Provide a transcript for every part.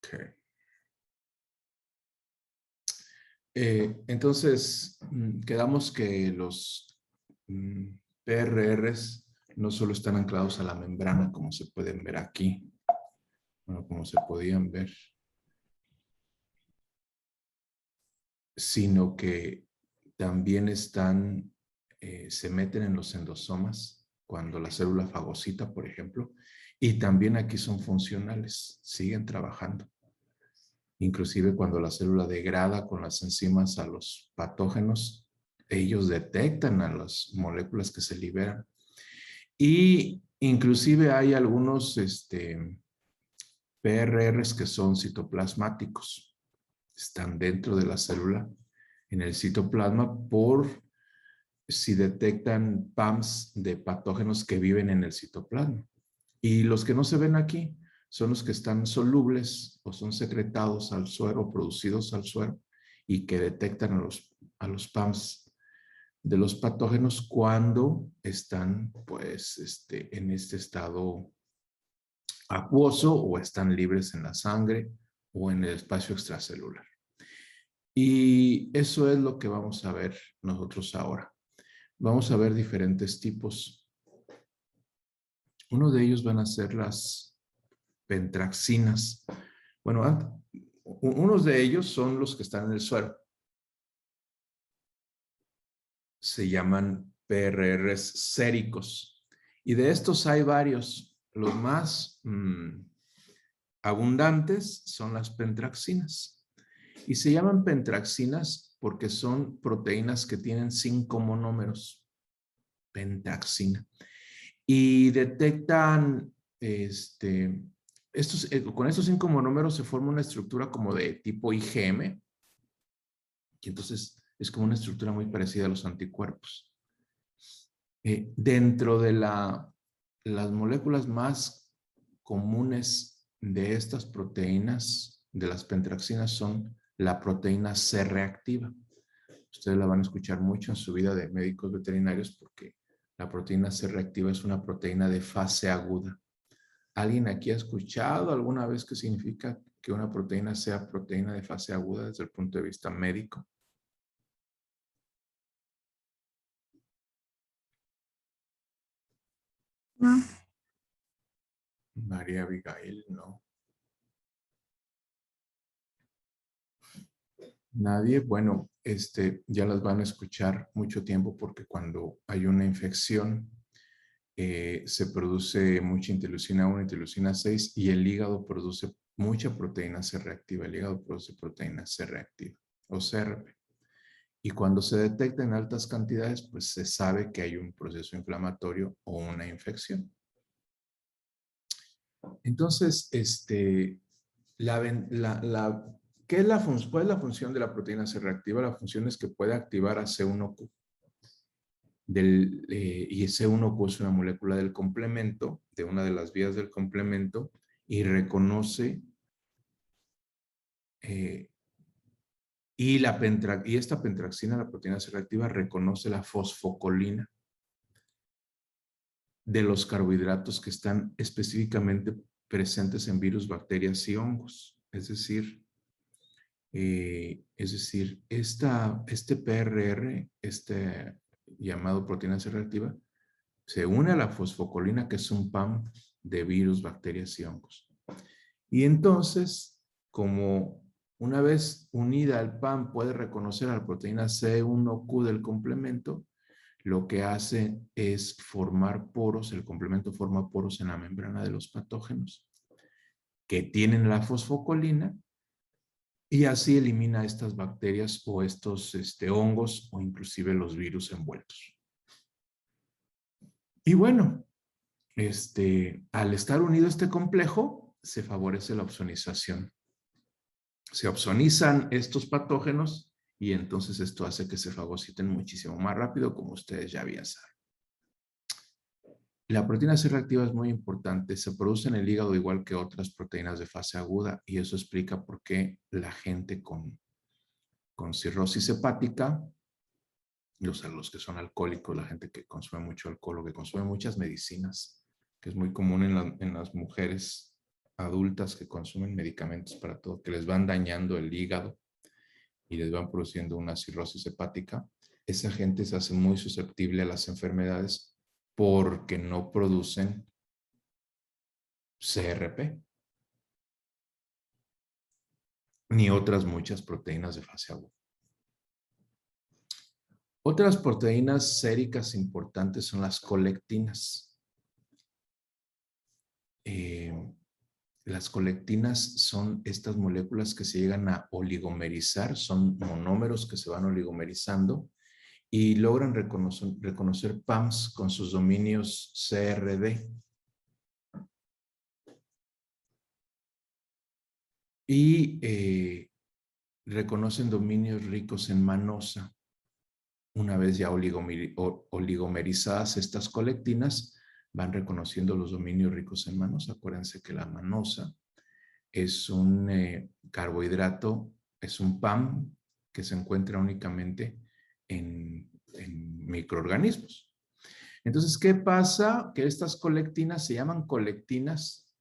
Ok. Entonces, quedamos que los PRRs no solo están anclados a la membrana, como se pueden ver aquí, bueno, como se podían ver, sino que también se meten en los endosomas cuando la célula fagocita, por ejemplo, y también aquí son funcionales, siguen trabajando. Inclusive cuando la célula degrada con las enzimas a los patógenos, ellos detectan a las moléculas que se liberan. Y inclusive hay algunos PRRs que son citoplasmáticos. Están dentro de la célula, en el citoplasma, por si detectan PAMs de patógenos que viven en el citoplasma. Y los que no se ven aquí son los que están solubles o son secretados al suero, producidos al suero, y que detectan a los PAMs de los patógenos cuando están pues, en este estado acuoso o están libres en la sangre o en el espacio extracelular. Y eso es lo que vamos a ver nosotros ahora. Vamos a ver diferentes tipos. Uno de ellos van a ser las pentraxinas. Bueno, unos de ellos son los que están en el suero. Se llaman PRRs séricos. Y de estos hay varios. Los más abundantes son las pentraxinas. Y se llaman pentraxinas porque son proteínas que tienen 5 monómeros. Pentraxina. Y detectan, con estos 5 monómeros se forma una estructura como de tipo IgM, y entonces es como una estructura muy parecida a los anticuerpos. Dentro de las moléculas más comunes de estas proteínas, de las pentraxinas, son la proteína C reactiva. Ustedes la van a escuchar mucho en su vida de médicos veterinarios porque la proteína C reactiva es una proteína de fase aguda. ¿Alguien aquí ha escuchado alguna vez qué significa que una proteína sea proteína de fase aguda desde el punto de vista médico? No. María Abigail, no. Nadie. Bueno, ya las van a escuchar mucho tiempo porque cuando hay una infección se produce mucha interleucina 1, interleucina 6 y el hígado produce mucha proteína C reactiva. El hígado produce proteína C reactiva o CRP. Y cuando se detecta en altas cantidades, pues se sabe que hay un proceso inflamatorio o una infección. Entonces, ¿qué es cuál es la función de la proteína C reactiva? La función es que puede activar a C1Q. Y C1Q es una molécula del complemento, de una de las vías del complemento, y reconoce, y esta pentraxina, la proteína C reactiva, reconoce la fosfocolina de los carbohidratos que están específicamente presentes en virus, bacterias y hongos. Este PRR, llamado proteína C reactiva, se une a la fosfocolina, que es un PAM de virus, bacterias y hongos. Y entonces, como una vez unida al PAM puede reconocer a la proteína C1Q del complemento, lo que hace es formar poros. El complemento forma poros en la membrana de los patógenos que tienen la fosfocolina, y así elimina estas bacterias o estos hongos o inclusive los virus envueltos. Y bueno, al estar unido este complejo, se favorece la opsonización. Se opsonizan estos patógenos y entonces esto hace que se fagociten muchísimo más rápido, como ustedes ya bien saben. La proteína C reactiva es muy importante. Se produce en el hígado igual que otras proteínas de fase aguda, y eso explica por qué la gente con cirrosis hepática, los que son alcohólicos, la gente que consume mucho alcohol o que consume muchas medicinas, que es muy común en las mujeres adultas que consumen medicamentos para todo, que les van dañando el hígado y les van produciendo una cirrosis hepática, esa gente se hace muy susceptible a las enfermedades porque no producen CRP ni otras muchas proteínas de fase aguda. Otras proteínas séricas importantes son las colectinas. Las colectinas son estas moléculas que se llegan a oligomerizar, son monómeros que se van oligomerizando y logran reconocer PAMs con sus dominios CRD. Y reconocen dominios ricos en manosa. Una vez ya oligomerizadas estas colectinas, van reconociendo los dominios ricos en manosa. Acuérdense que la manosa es un carbohidrato, es un PAM que se encuentra únicamente en microorganismos. Entonces, ¿qué pasa? Que estas colectinas se llaman colectinas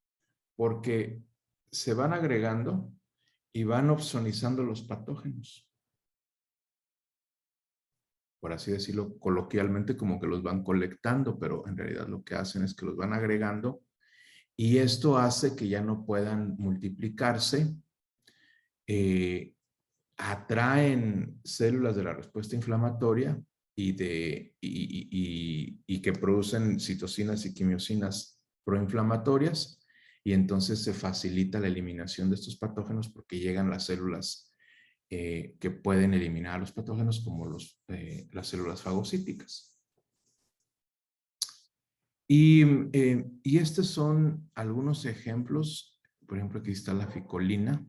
porque se van agregando y van opsonizando los patógenos. Por así decirlo coloquialmente, como que los van colectando, pero en realidad lo que hacen es que los van agregando y esto hace que ya no puedan multiplicarse, atraen células de la respuesta inflamatoria y que producen citocinas y quimiosinas proinflamatorias, y entonces se facilita la eliminación de estos patógenos porque llegan las células que pueden eliminar a los patógenos, como las células fagocíticas. Y estos son algunos ejemplos. Por ejemplo, aquí está la ficolina.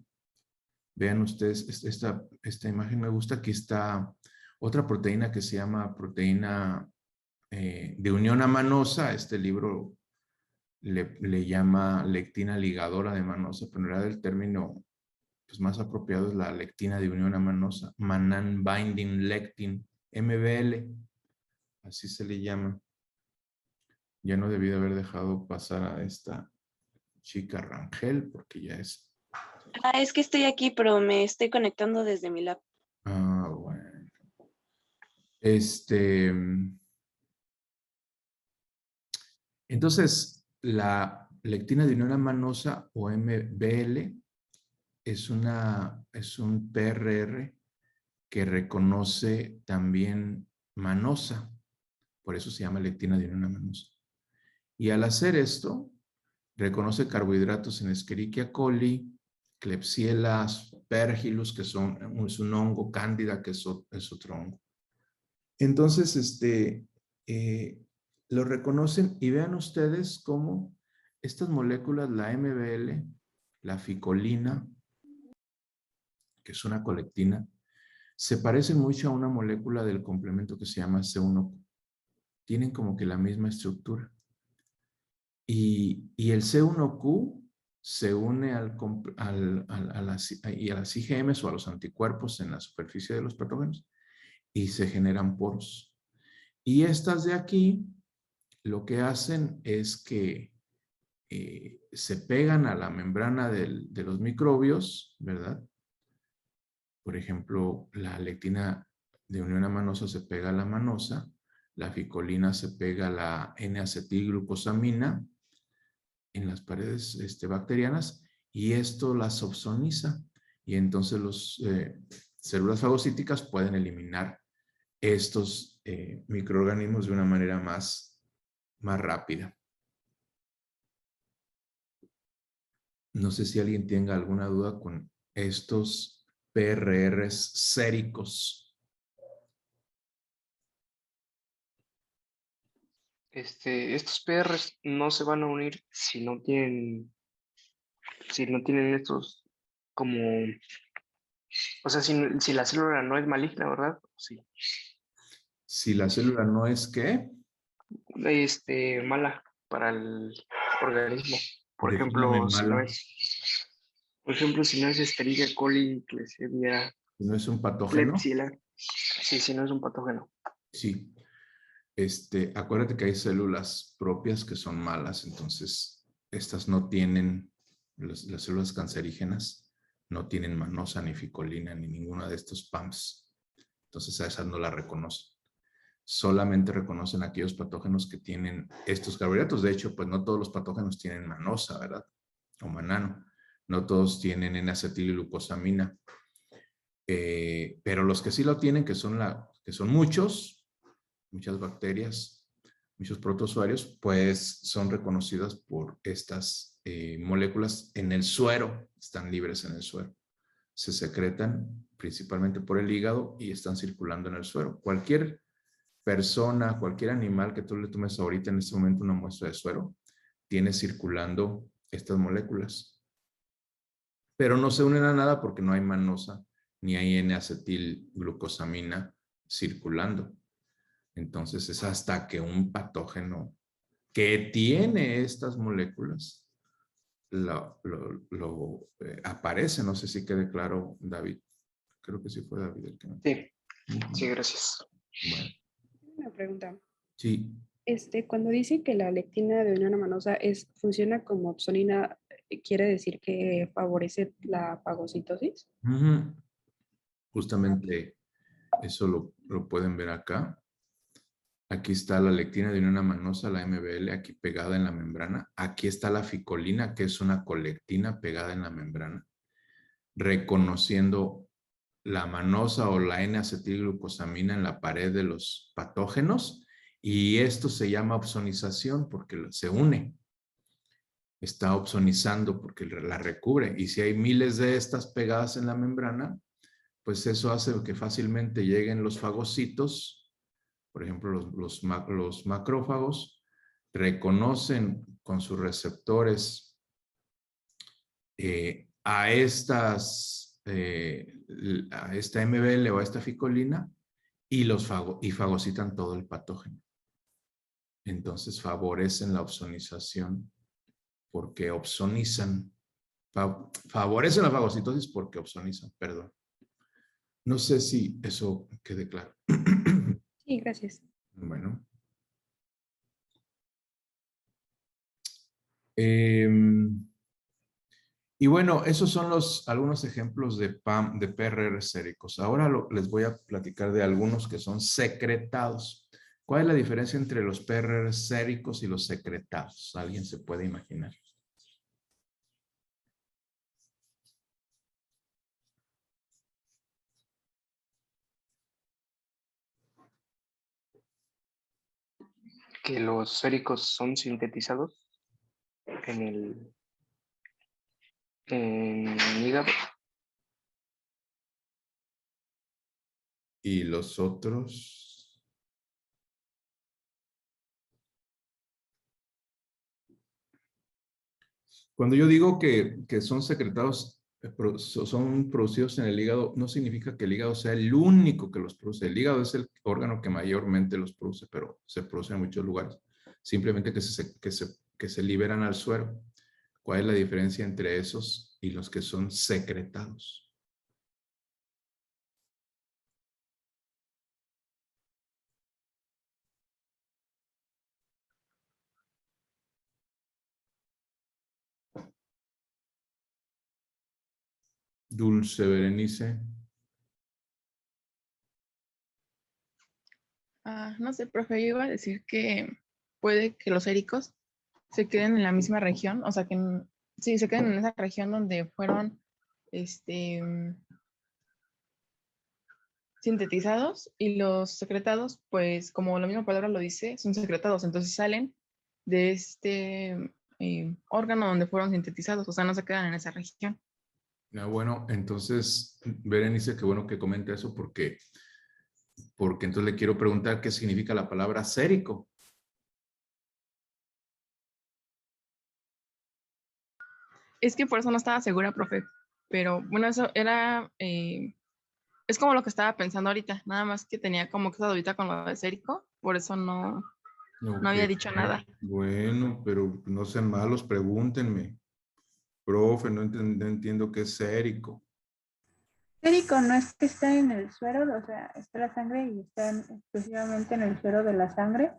Vean ustedes, esta imagen me gusta. Aquí está otra proteína que se llama proteína de unión amanosa. Este libro le llama lectina ligadora de manosa, pero en realidad el término pues, más apropiado es la lectina de unión amanosa, Mannan Binding Lectin, MBL, así se le llama. Ya no debí de haber dejado pasar a esta chica Rangel, porque ya es... Es que estoy aquí, pero me estoy conectando desde mi lab. Ah, bueno. Entonces, la lectina de unión amanosa o MBL es un PRR que reconoce también manosa. Por eso se llama lectina de unión amanosa. Y al hacer esto, reconoce carbohidratos en Escherichia coli, Klebsiella, Aspergillus, que es un hongo, Cándida, que es otro hongo. Entonces, lo reconocen y vean ustedes cómo estas moléculas, la MBL, la ficolina, que es una colectina, se parecen mucho a una molécula del complemento que se llama C1Q. Tienen como que la misma estructura. Y el C1Q se une a las IgMs o a los anticuerpos en la superficie de los patógenos y se generan poros. Y estas de aquí lo que hacen es que se pegan a la membrana de los microbios, ¿verdad? Por ejemplo, la lectina de unión amanosa se pega a la manosa, la ficolina se pega a la N-acetilglucosamina en las paredes bacterianas y esto las opsoniza y entonces las células fagocíticas pueden eliminar estos microorganismos de una manera más rápida. No sé si alguien tenga alguna duda con estos PRRs séricos. Estos PRs no se van a unir si no tienen estos como, o sea, si la célula no es maligna, ¿verdad? Sí. Si la célula no es ¿qué? Mala para el organismo. Por Defíname ejemplo, mala. si no es Escherichia coli, Klebsiella, ¿No es un patógeno? Klebsiella, sí, si no es un patógeno. Sí. Acuérdate que hay células propias que son malas, entonces estas no tienen las células cancerígenas no tienen manosa, ni ficolina, ni ninguna de estos PAMs. Entonces a esas no las reconocen. Solamente reconocen aquellos patógenos que tienen estos carbohidratos. De hecho, pues no todos los patógenos tienen manosa, ¿verdad? O manano. No todos tienen N-acetilglucosamina. Pero los que sí lo tienen, que son muchas bacterias, muchos protozoarios, pues son reconocidas por estas moléculas en el suero, están libres en el suero. Se secretan principalmente por el hígado y están circulando en el suero. Cualquier persona, cualquier animal que tú le tomes ahorita en este momento una muestra de suero, tiene circulando estas moléculas. Pero no se unen a nada porque no hay manosa ni hay N-acetilglucosamina circulando. Entonces es hasta que un patógeno que tiene estas moléculas aparece. No sé si quede claro, David. Creo que sí fue David el que me... Sí, gracias. Bueno, Una pregunta. sí. Cuando dice que la lectina de unión amanosa funciona como opsonina, ¿quiere decir que favorece la fagocitosis? Justamente eso lo pueden ver acá. Aquí está la lectina de unión amanosa, la MBL, aquí pegada en la membrana. Aquí está la ficolina, que es una colectina pegada en la membrana, reconociendo la manosa o la N-acetilglucosamina en la pared de los patógenos, y esto se llama opsonización porque se une. Está opsonizando porque la recubre, y si hay miles de estas pegadas en la membrana, pues eso hace que fácilmente lleguen los fagocitos. Por ejemplo, los macrófagos reconocen con sus receptores a esta MBL o a esta ficolina, y fagocitan todo el patógeno. Entonces favorecen la opsonización porque opsonizan. Favorecen la fagocitosis porque opsonizan, perdón. No sé si eso quede claro. Sí, gracias. Bueno. Y bueno, esos son algunos ejemplos de PAM, de PRR séricos. Ahora les voy a platicar de algunos que son secretados. ¿Cuál es la diferencia entre los PRR séricos y los secretados? ¿Alguien se puede imaginar? Que los séricos son sintetizados en el hígado. ¿Y los otros? Cuando yo digo que son secretados, son producidos en el hígado, no significa que el hígado sea el único que los produce. El hígado es el órgano que mayormente los produce, pero se produce en muchos lugares. Simplemente que se liberan al suero. ¿Cuál es la diferencia entre esos y los que son secretados? Dulce Berenice. No sé, profe, yo iba a decir que puede que los séricos se queden en la misma región, o sea, que sí, se queden en esa región donde fueron sintetizados, y los secretados, pues como la misma palabra lo dice, son secretados, entonces salen de este órgano donde fueron sintetizados, o sea, no se quedan en esa región. Bueno, entonces, Berenice, qué bueno que comenta eso porque entonces le quiero preguntar qué significa la palabra sérico. Es que por eso no estaba segura, profe, pero bueno, eso era, es como lo que estaba pensando ahorita, nada más que tenía como que esa dudita con lo de sérico, por eso no había dicho nada. Bueno, pero no sean malos, pregúntenme. Profe, no entiendo qué es sérico. Sérico no es que está en el suero, o sea, está la sangre y está exclusivamente en el suero de la sangre.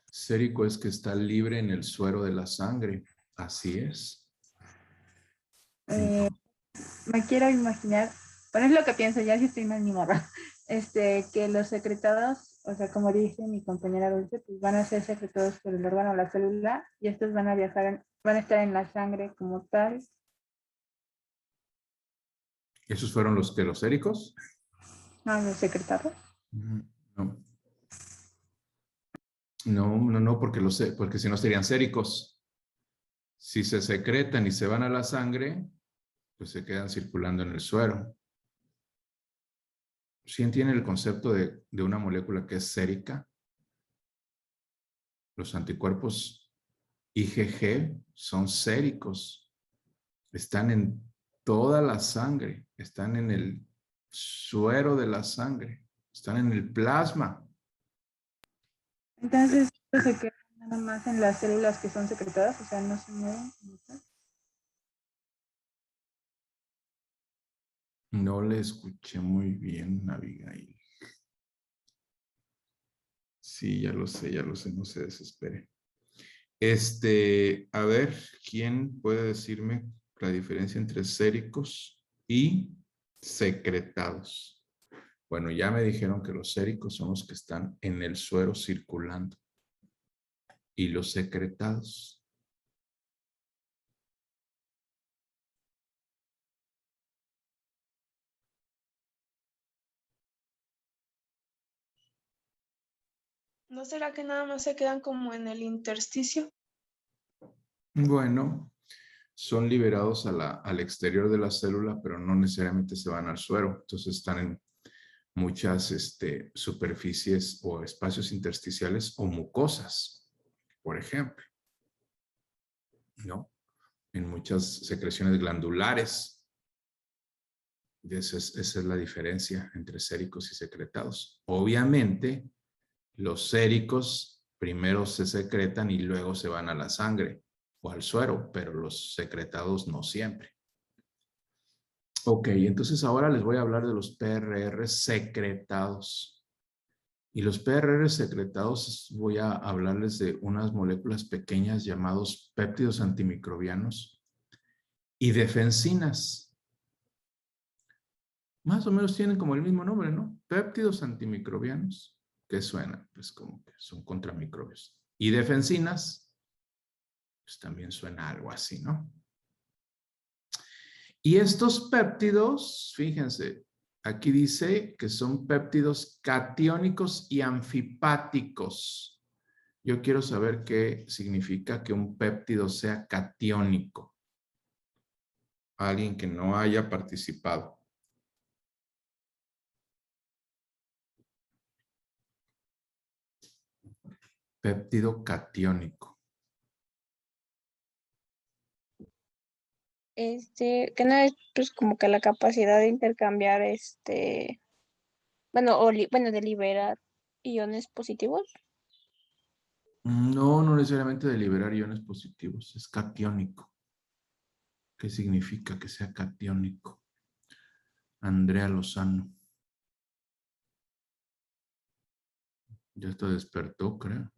Sérico es que está libre en el suero de la sangre. Así es. Eh, me quiero imaginar, bueno, es lo que pienso, ya si estoy mal ni modo, que los secretados, o sea, como dice mi compañera Dulce, pues van a ser secretados por el órgano o la célula y estos van a viajar, van a estar en la sangre como tal. ¿Esos fueron los séricos? No, los secretados. No. No, porque si no serían séricos. Si se secretan y se van a la sangre, pues se quedan circulando en el suero. ¿Sí entienden el concepto de una molécula que es sérica? Los anticuerpos IgG son séricos. Están en toda la sangre, están en el suero de la sangre, están en el plasma. Entonces, esto se queda nada más en las células que son secretadas, o sea, no se mueven como tal. No le escuché muy bien, Abigail. Sí, ya lo sé, no se desespere. A ver, ¿quién puede decirme la diferencia entre séricos y secretados? Bueno, ya me dijeron que los séricos son los que están en el suero circulando. ¿Y los secretados? ¿No será que nada más se quedan como en el intersticio? Bueno, son liberados al exterior de la célula, pero no necesariamente se van al suero. Entonces están en muchas superficies o espacios intersticiales o mucosas, por ejemplo, ¿no? En muchas secreciones glandulares. Esa es la diferencia entre séricos y secretados. Obviamente, los séricos primero se secretan y luego se van a la sangre o al suero, pero los secretados no siempre. Ok, entonces ahora les voy a hablar de los PRR secretados. Y los PRR secretados voy a hablarles de unas moléculas pequeñas llamados péptidos antimicrobianos y defensinas. Más o menos tienen como el mismo nombre, ¿no? Péptidos antimicrobianos. ¿Qué suena? Pues como que son contra microbios. Y defensinas, pues también suena algo así, ¿no? Y estos péptidos, fíjense, aquí dice que son péptidos catiónicos y anfipáticos. Yo quiero saber qué significa que un péptido sea catiónico. Alguien que no haya participado. Péptido catiónico. Que no es pues como que la capacidad de intercambiar bueno, bueno, de liberar iones positivos. No, no necesariamente de liberar iones positivos, es catiónico. ¿Qué significa que sea catiónico? Andrea Lozano. Ya está despertó, creo.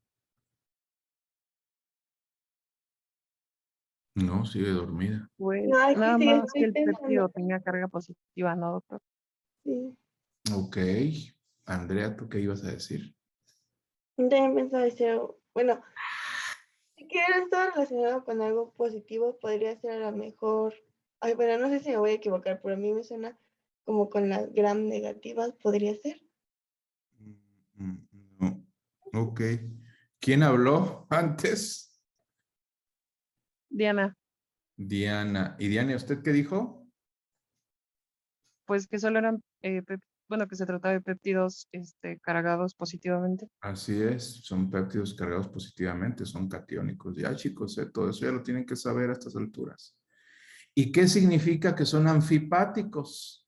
No, sigue dormida. Pues No, aquí nada sí más que estoy el péptido pensando. tenga carga positiva, ¿no, doctor? Sí. Ok. Andrea, ¿tú qué ibas a decir? Yo también pensaba decir, bueno, si quiere estar relacionado con algo positivo, podría ser a lo mejor, ay, bueno, no sé si me voy a equivocar, pero a mí me suena como con las gram negativas, podría ser. No. Ok. ¿Quién habló antes? Diana, Diana. ¿Y Diana, usted qué dijo? pues que solo eran, bueno, que se trataba de péptidos cargados positivamente. Así es, son péptidos cargados positivamente, son catiónicos. Ya, chicos, todo eso ya lo tienen que saber a estas alturas. ¿Y qué significa que son anfipáticos?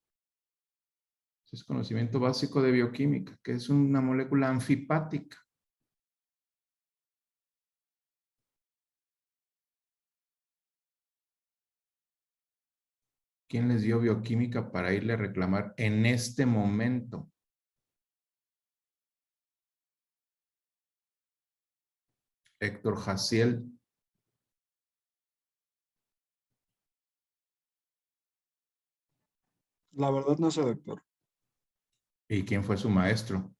Es conocimiento básico de bioquímica, que es una molécula anfipática. ¿Quién les dio bioquímica para irle a reclamar en este momento? Héctor Jaciel. La verdad no sé, doctor. ¿Y quién fue su maestro?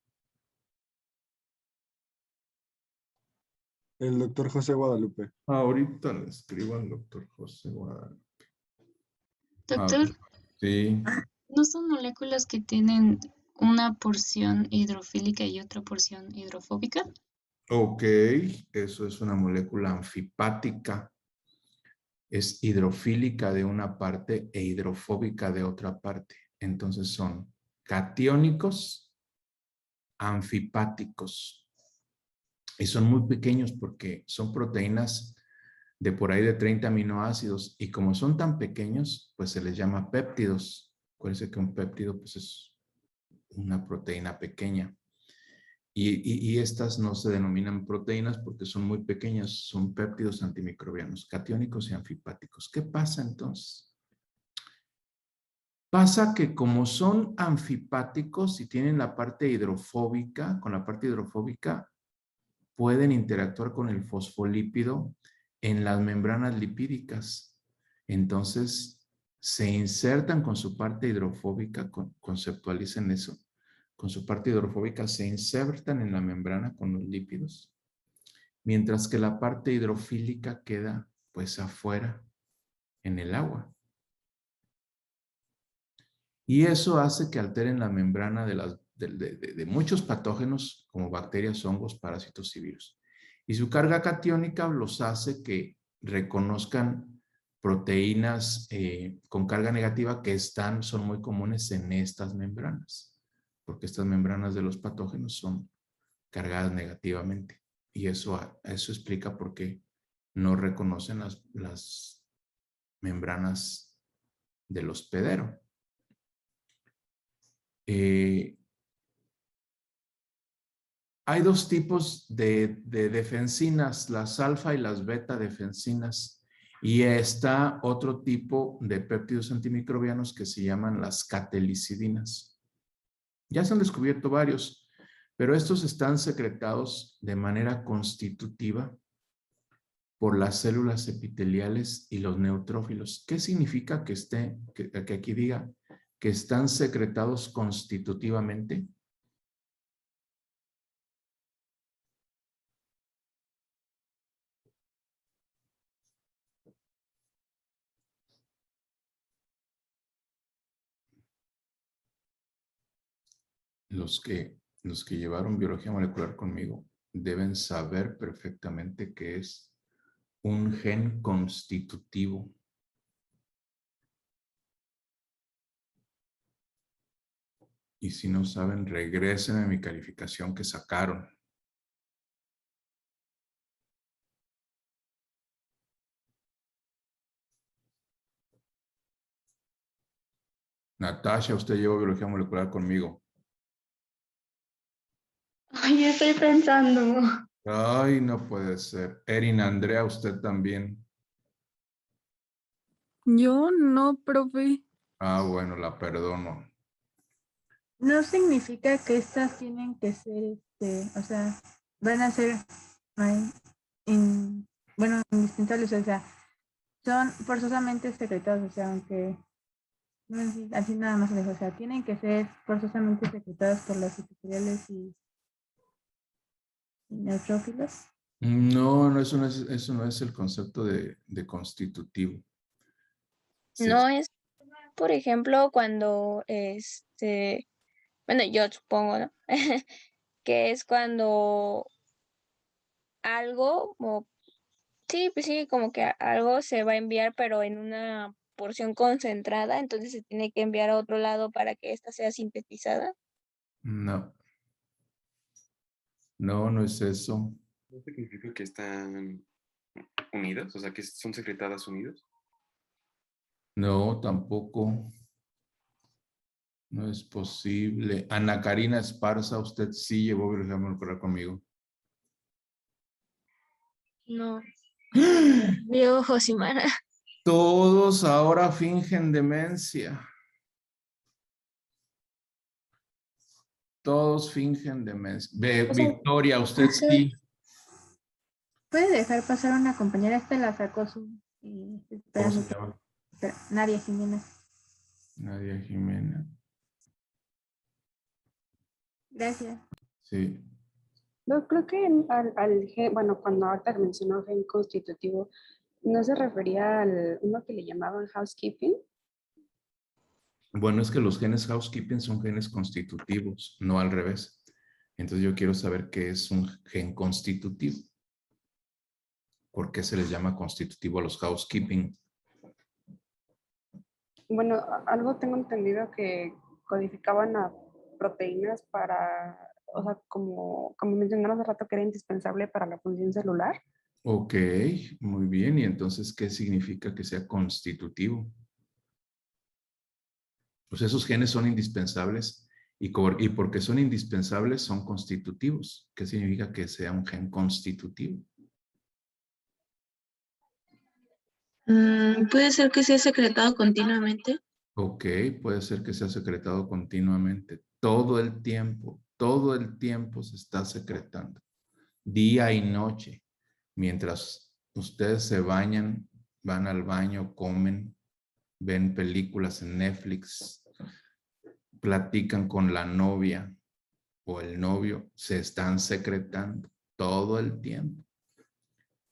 El doctor José Guadalupe. Ahorita le escribo al doctor José Guadalupe. Doctor, Sí. ¿no son moléculas que tienen una porción hidrofílica y otra porción hidrofóbica? Ok, eso es una molécula anfipática. Es hidrofílica de una parte e hidrofóbica de otra parte. Entonces son catiónicos anfipáticos. Y son muy pequeños porque son proteínas de por ahí de 30 aminoácidos. Y como son tan pequeños, pues se les llama péptidos. Acuérdense que un péptido pues es una proteína pequeña. Y estas no se denominan proteínas porque son muy pequeñas, son péptidos antimicrobianos, catiónicos y anfipáticos. ¿Qué pasa entonces? Pasa que como son anfipáticos y tienen la parte hidrofóbica, con la parte hidrofóbica pueden interactuar con el fosfolípido en las membranas lipídicas. Entonces se insertan con su parte hidrofóbica, conceptualicen eso. Con su parte hidrofóbica se insertan en la membrana con los lípidos, mientras que la parte hidrofílica queda pues afuera en el agua. Y eso hace que alteren la membrana de muchos patógenos como bacterias, hongos, parásitos y virus. Y su carga catiónica los hace que reconozcan proteínas con carga negativa que son muy comunes en estas membranas, porque estas membranas de los patógenos son cargadas negativamente. Y eso explica por qué no reconocen las membranas del hospedero. Hay dos tipos de defensinas, las alfa y las beta defensinas. Y está otro tipo de péptidos antimicrobianos que se llaman las catelicidinas. Ya se han descubierto varios, pero estos están secretados de manera constitutiva por las células epiteliales y los neutrófilos. ¿Qué significa que aquí diga que están secretados constitutivamente? Los que llevaron biología molecular conmigo deben saber perfectamente qué es un gen constitutivo. Y si no saben, regresen a mi calificación que sacaron. Natasha, usted llevó biología molecular conmigo. Ay, estoy pensando. Ay, no puede ser. Erin, Andrea, usted también. Yo no, profe. Ah, bueno, la perdono. No significa que estas tienen que ser, o sea, van a ser, bueno, indispensables, o sea, son forzosamente secretados, o sea, aunque no es así nada más lejos, o sea, tienen que ser forzosamente secretados por los epiteliales y neutrófilos. No, eso no es el concepto de constitutivo. No es, por ejemplo, cuando bueno, yo supongo, ¿no? Que es cuando algo, sí, pues sí, como que algo se va a enviar, pero en una porción concentrada, entonces se tiene que enviar a otro lado para que ésta sea sintetizada. No. No es eso. ¿No significa que están unidas? O sea, que son secretadas unidas. No, tampoco. No es posible. Ana Karina Esparza, usted sí llevó biología molecular conmigo. No. Vio Josimara. Todos ahora fingen demencia. Todos fingen demencia. Victoria, usted sí. Puede dejar pasar a una compañera, esta la sacó su... ¿Cómo se llama? Nadia Jiménez. Nadia Jimena. Gracias. Sí. No, creo que al gen, bueno, cuando ahorita mencionó gen constitutivo, ¿no se refería al uno que le llamaban housekeeping? Bueno, es que los genes housekeeping son genes constitutivos, no al revés. Entonces yo quiero saber qué es un gen constitutivo. ¿Por qué se les llama constitutivo a los housekeeping? Bueno, algo tengo entendido que codificaban a proteínas para, o sea, como mencionaron hace rato que era indispensable para la función celular. Ok, muy bien. ¿Y entonces qué significa que sea constitutivo? Pues esos genes son indispensables y porque son indispensables son constitutivos. ¿Qué significa que sea un gen constitutivo? Puede ser que sea secretado continuamente. Ok, puede ser que sea secretado continuamente. Todo el tiempo se está secretando. Día y noche. Mientras ustedes se bañan, van al baño, comen, ven películas en Netflix, platican con la novia o el novio, se están secretando todo el tiempo.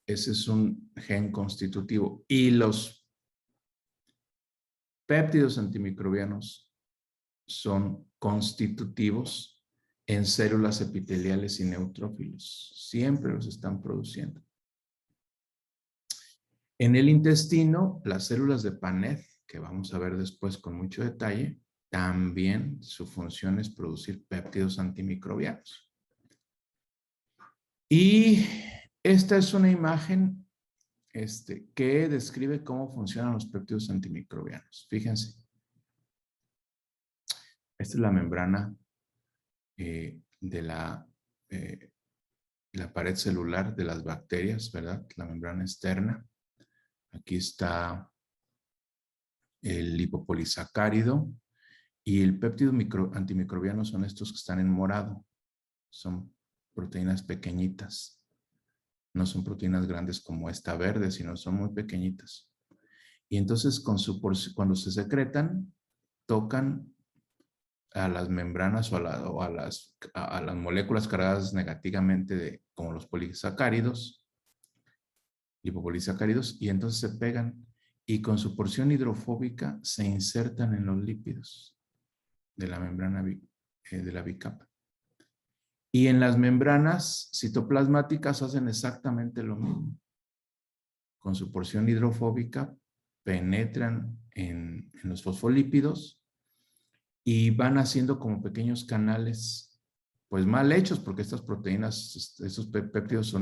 Ese es un gen constitutivo. Y los péptidos antimicrobianos son constitutivos en células epiteliales y neutrófilos. Siempre los están produciendo. En el intestino, las células de Paneth, que vamos a ver después con mucho detalle, también su función es producir péptidos antimicrobianos. Y esta es una imagen que describe cómo funcionan los péptidos antimicrobianos. Fíjense. Esta es la membrana de la pared celular de las bacterias, ¿verdad? La membrana externa. Aquí está el lipopolisacárido y el péptido antimicrobiano son estos que están en morado. Son proteínas pequeñitas. No son proteínas grandes como esta verde, sino son muy pequeñitas. Y entonces cuando se secretan, tocan a las membranas o a las moléculas cargadas negativamente como los polisacáridos, lipopolisacáridos, y entonces se pegan y con su porción hidrofóbica se insertan en los lípidos de la membrana de la bicapa. Y en las membranas citoplasmáticas hacen exactamente lo mismo. Con su porción hidrofóbica penetran en los fosfolípidos y van haciendo como pequeños canales, pues mal hechos, porque estas proteínas, estos péptidos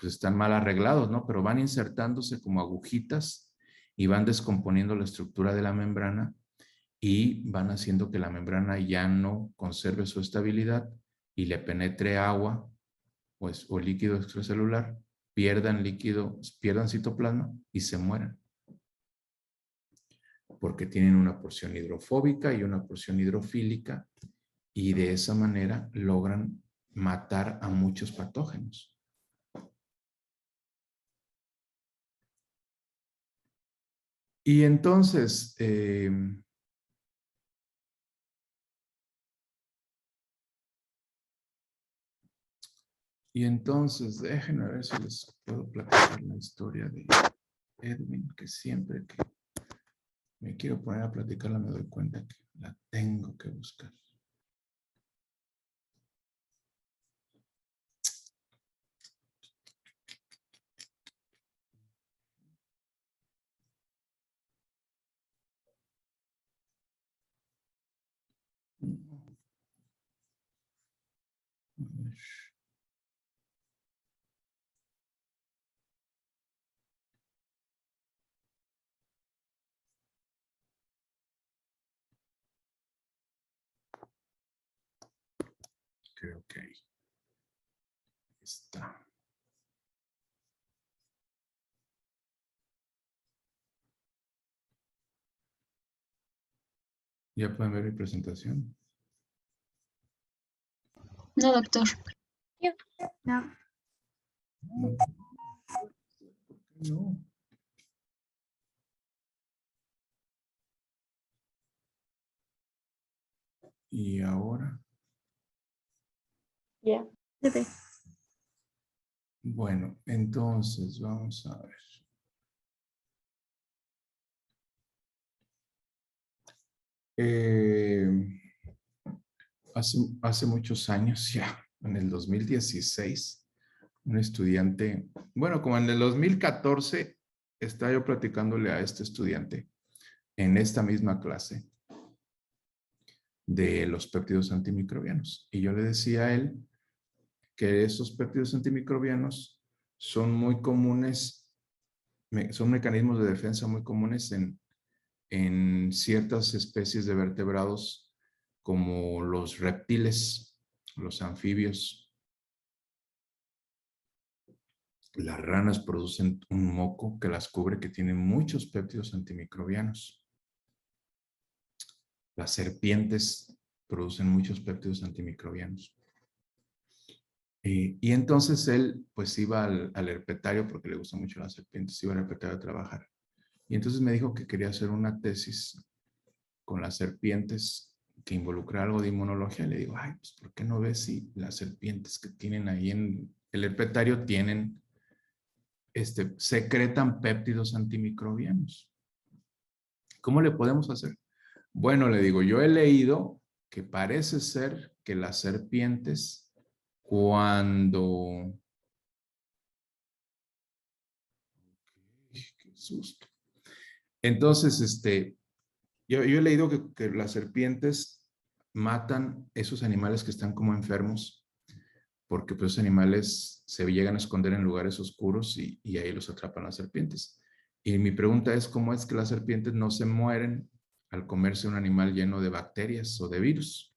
pues están mal arreglados, ¿no? Pero van insertándose como agujitas y van descomponiendo la estructura de la membrana y van haciendo que la membrana ya no conserve su estabilidad y le penetre agua pues, o líquido extracelular, pierdan citoplasma y se mueran. Porque tienen una porción hidrofóbica y una porción hidrofílica y de esa manera logran matar a muchos patógenos. Y entonces, déjenme ver si les puedo platicar la historia de Edwin, que siempre que me quiero poner a platicarla me doy cuenta que la tengo que buscar. Creo que ahí está. ¿Ya pueden ver mi presentación? No, doctor. No. No. Y ahora, Ya. bueno, entonces vamos a ver. Hace muchos años ya, en el 2016, un estudiante, bueno, como en el 2014, estaba yo platicándole a este estudiante en esta misma clase de los péptidos antimicrobianos. Y yo le decía a él que esos péptidos antimicrobianos son muy comunes, son mecanismos de defensa muy comunes en ciertas especies de vertebrados como los reptiles, los anfibios. Las ranas producen un moco que las cubre que tiene muchos péptidos antimicrobianos. Las serpientes producen muchos péptidos antimicrobianos. Y entonces él pues iba al herpetario porque le gustan mucho las serpientes, iba al herpetario a trabajar. Y entonces me dijo que quería hacer una tesis con las serpientes que involucra algo de inmunología. Le digo, ay, pues ¿por qué no ves si las serpientes que tienen ahí en el herpetario tienen, secretan péptidos antimicrobianos? ¿Cómo le podemos hacer? Bueno, le digo, yo he leído que parece ser que las serpientes cuando... Qué susto. Entonces, yo he leído que las serpientes matan esos animales que están como enfermos porque pues esos animales se llegan a esconder en lugares oscuros y ahí los atrapan las serpientes. Y mi pregunta es, ¿cómo es que las serpientes no se mueren al comerse un animal lleno de bacterias o de virus?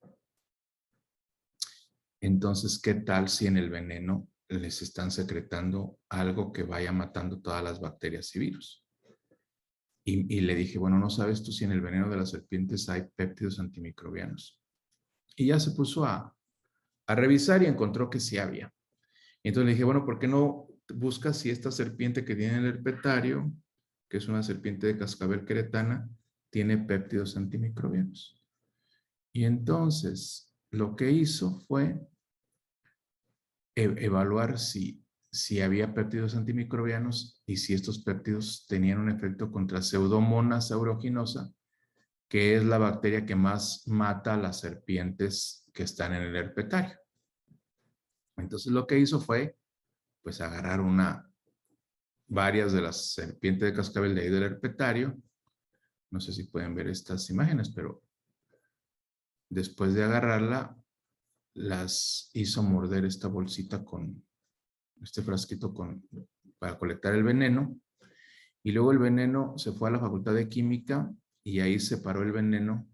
Entonces, ¿qué tal si en el veneno les están secretando algo que vaya matando todas las bacterias y virus? Y le dije, bueno, ¿no sabes tú si en el veneno de las serpientes hay péptidos antimicrobianos? Y ya se puso a revisar y encontró que sí había. Entonces le dije, bueno, ¿por qué no buscas si esta serpiente que tiene en el herpetario, que es una serpiente de cascabel queretana, tiene péptidos antimicrobianos? Y entonces lo que hizo fue evaluar si había péptidos antimicrobianos y si estos péptidos tenían un efecto contra Pseudomonas aeruginosa, que es la bacteria que más mata a las serpientes que están en el herpetario. Entonces lo que hizo fue, pues, agarrar varias de las serpientes de cascabel de ahí del herpetario. No sé si pueden ver estas imágenes, pero después de agarrarla, las hizo morder esta bolsita con este frasquito para colectar el veneno. Y luego el veneno se fue a la Facultad de Química y ahí separó el veneno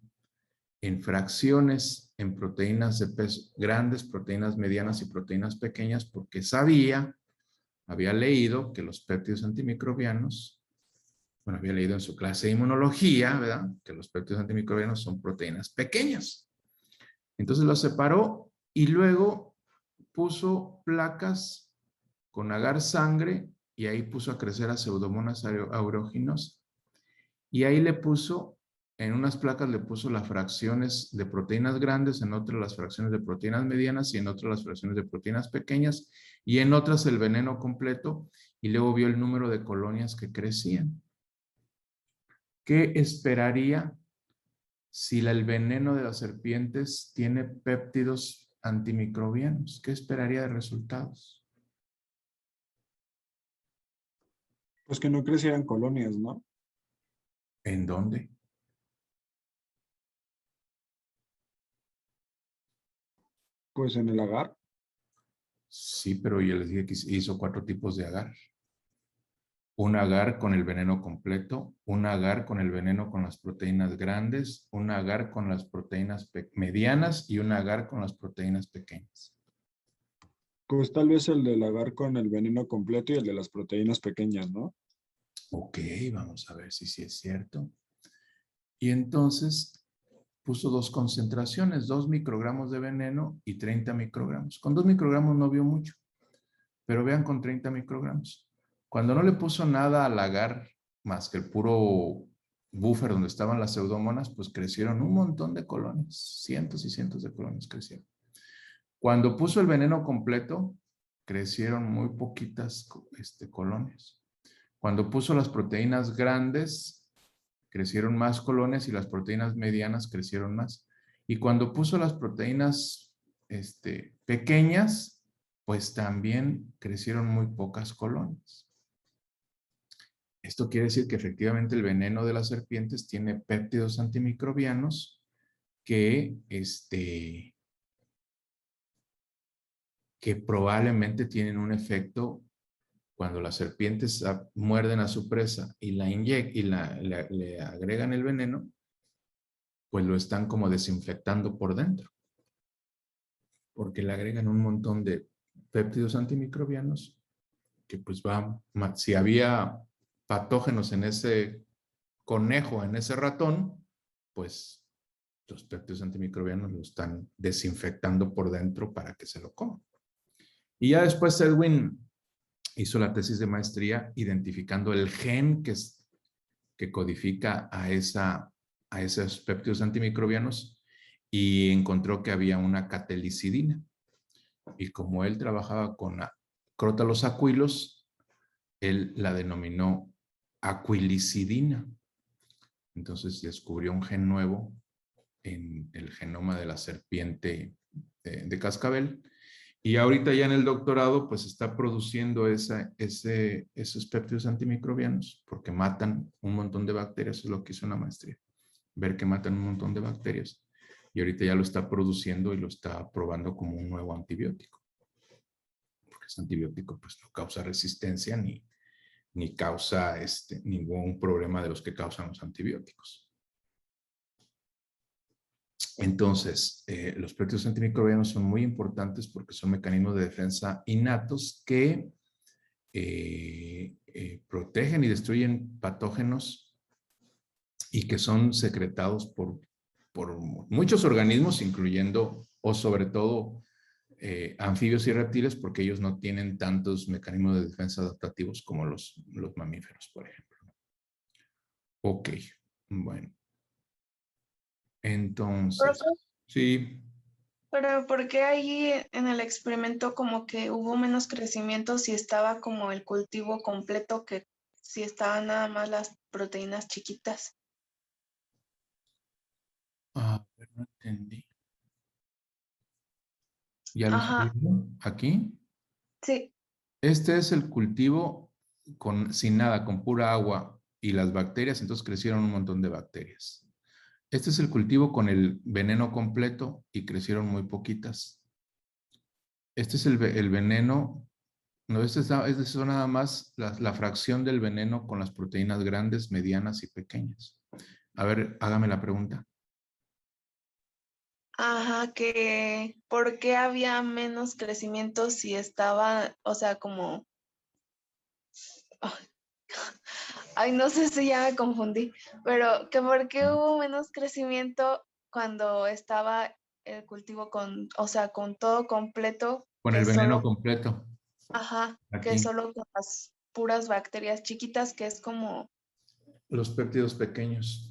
en fracciones, en proteínas de peso grandes, proteínas medianas y proteínas pequeñas, porque había leído que los péptidos antimicrobianos, bueno, había leído en su clase de inmunología, ¿verdad? Que los péptidos antimicrobianos son proteínas pequeñas. Entonces los separó y luego puso placas con agar sangre y ahí puso a crecer a Pseudomonas aeruginosa. Y ahí en unas placas le puso las fracciones de proteínas grandes, en otras las fracciones de proteínas medianas y en otras las fracciones de proteínas pequeñas y en otras el veneno completo y luego vio el número de colonias que crecían. ¿Qué esperaría si el veneno de las serpientes tiene péptidos antimicrobianos? ¿Qué esperaría de resultados? Pues que no crecieran colonias, ¿no? ¿En dónde? Pues en el agar. Sí, pero yo les dije que hizo 4 tipos de agar. Un agar con el veneno completo, un agar con el veneno con las proteínas grandes, un agar con las proteínas medianas y un agar con las proteínas pequeñas. Pues tal vez el del agar con el veneno completo y el de las proteínas pequeñas, ¿no? Ok, vamos a ver si sí es cierto. Y entonces puso 2 concentraciones, 2 microgramos de veneno y 30 microgramos. Con 2 microgramos no vio mucho, pero vean con 30 microgramos. Cuando no le puso nada al agar más que el puro buffer donde estaban las pseudomonas, pues crecieron un montón de colonias, cientos y cientos de colonias crecieron. Cuando puso el veneno completo, crecieron muy poquitas colonias. Cuando puso las proteínas grandes, crecieron más colonias y las proteínas medianas crecieron más. Y cuando puso las proteínas pequeñas, pues también crecieron muy pocas colonias. Esto quiere decir que efectivamente el veneno de las serpientes tiene péptidos antimicrobianos que probablemente tienen un efecto cuando las serpientes muerden a su presa y la inyectan y le agregan el veneno, pues lo están como desinfectando por dentro. Porque le agregan un montón de péptidos antimicrobianos que pues si había patógenos en ese conejo, en ese ratón, pues los péptidos antimicrobianos lo están desinfectando por dentro para que se lo coman. Y ya después Edwin hizo la tesis de maestría identificando el gen que codifica a esos péptidos antimicrobianos y encontró que había una catelicidina. Y como él trabajaba con crótalos aquilos, él la denominó aquilicidina. Entonces descubrió un gen nuevo en el genoma de la serpiente de cascabel. Y ahorita ya en el doctorado, pues está produciendo esos péptidos antimicrobianos porque matan un montón de bacterias. Eso es lo que hizo en la maestría. Ver que matan un montón de bacterias. Y ahorita ya lo está produciendo y lo está probando como un nuevo antibiótico. Porque ese antibiótico pues no causa resistencia ni causa ningún problema de los que causan los antibióticos. Entonces, los péptidos antimicrobianos son muy importantes porque son mecanismos de defensa innatos que protegen y destruyen patógenos y que son secretados por muchos organismos, incluyendo o sobre todo anfibios y reptiles, porque ellos no tienen tantos mecanismos de defensa adaptativos como los mamíferos, por ejemplo. Ok, bueno. Entonces, Profe, sí. pero ¿por qué ahí en el experimento como que hubo menos crecimiento si estaba como el cultivo completo que si estaban nada más las proteínas chiquitas? A ver, no entendí. ¿Ya lo Ajá, escribí aquí? sí. Este es el cultivo sin nada, con pura agua y las bacterias, entonces crecieron un montón de bacterias. Este es el cultivo con el veneno completo y crecieron muy poquitas. Este es el veneno, no, este es nada más la fracción del veneno con las proteínas grandes, medianas y pequeñas. A ver, hágame la pregunta. Ajá, que ¿por qué había menos crecimiento si estaba, o sea, como... Ay, no sé si ya me confundí, pero que ¿por qué hubo menos crecimiento cuando estaba el cultivo con, o sea, con todo completo, Con el que veneno solo, completo. ajá, que Aquí. solo con las puras bacterias chiquitas, que es como... Los péptidos pequeños.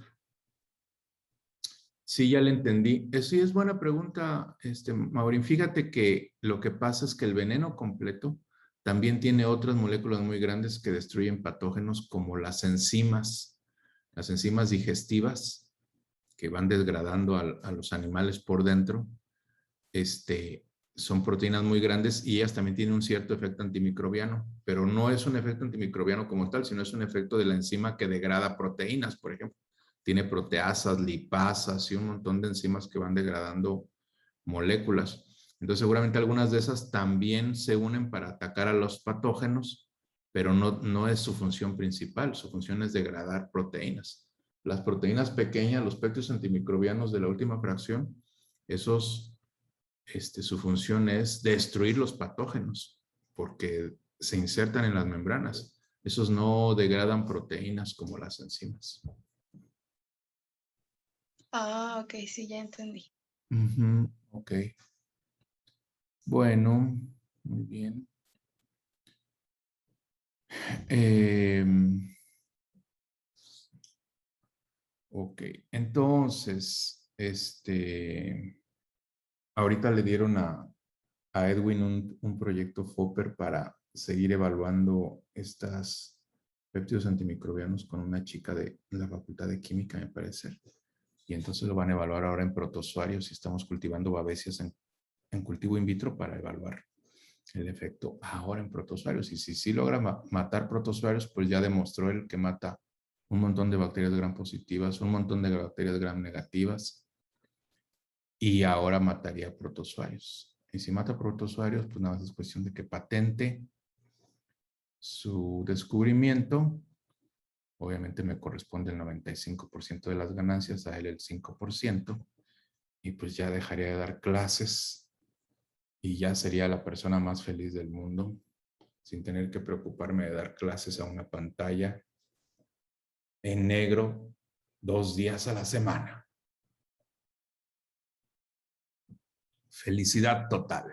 Sí, ya le entendí. Sí, es buena pregunta, Maurín. Fíjate que lo que pasa es que el veneno completo también tiene otras moléculas muy grandes que destruyen patógenos como las enzimas digestivas que van degradando a los animales por dentro. Son proteínas muy grandes y ellas también tienen un cierto efecto antimicrobiano, pero no es un efecto antimicrobiano como tal, sino es un efecto de la enzima que degrada proteínas, por ejemplo. Tiene proteasas, lipasas y un montón de enzimas que van degradando moléculas. Entonces, seguramente algunas de esas también se unen para atacar a los patógenos, pero no es su función principal. Su función es degradar proteínas. Las proteínas pequeñas, los péptidos antimicrobianos de la última fracción, esos, su función es destruir los patógenos, porque se insertan en las membranas. Esos no degradan proteínas como las enzimas. Ah, ok, sí, ya entendí. Ok. Bueno, muy bien. Ok, entonces, ahorita le dieron a Edwin un proyecto FOPER para seguir evaluando estas péptidos antimicrobianos con una chica de la Facultad de Química, me parece. Y entonces lo van a evaluar ahora en protozoarios y estamos cultivando babesias en cultivo in vitro para evaluar el efecto ahora en protozoarios. Y si sí logra matar protozoarios, pues ya demostró él que mata un montón de bacterias gram positivas, un montón de bacterias gram negativas, y ahora mataría protozoarios. Y si mata protozoarios, pues nada más es cuestión de que patente su descubrimiento. Obviamente me corresponde el 95% de las ganancias, a él el 5%, y pues ya dejaría de dar clases y ya sería la persona más feliz del mundo, sin tener que preocuparme de dar clases a una pantalla en negro 2 días a la semana. Felicidad total.